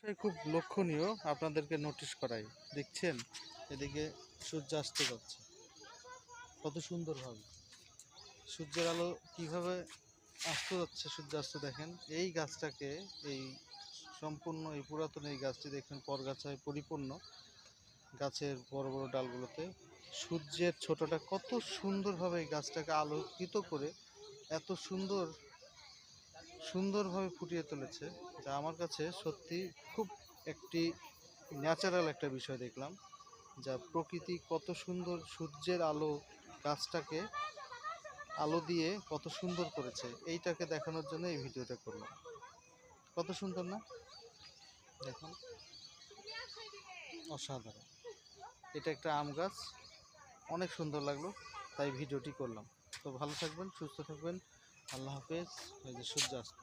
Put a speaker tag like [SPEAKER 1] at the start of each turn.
[SPEAKER 1] খুব লক্ষণীয়, আপনাদেরকে নোটিশ করাই। দেখছেন এদিকে সূর্যাস্ত যাচ্ছে কত সুন্দরভাবে, সূর্যের আলো কিভাবে অস্ত যাচ্ছে, সূর্যাস্ত দেখেন। এই গাছটাকে, এই সম্পূর্ণ এই পুরাতন এই গাছটি দেখেন পরগাছায় পরিপূর্ণ, গাছের বড় বড় ডালগুলোতে সূর্যের ছোটটা কত সুন্দরভাবে এই গাছটাকে আলোকিত করে এত সুন্দরভাবে ফুটিয়ে তুলেছে, যা আমার কাছে সত্যি খুব একটি ন্যাচারাল একটা বিষয় দেখলাম। যা প্রকৃতি কত সুন্দর সূর্যের আলো গাছটাকে আলো দিয়ে কত সুন্দর করেছে, এইটাকে দেখানোর জন্য এই ভিডিওটা করলাম। কত সুন্দর না দেখুন, অসাধারণ। এটা একটা আম গাছ, অনেক সুন্দর লাগলো, তাই ভিডিওটি করলাম। তো ভালো থাকবেন, সুস্থ থাকবেন, আল্লাহ হাফেজ। এই যে সূর্যাস্ত।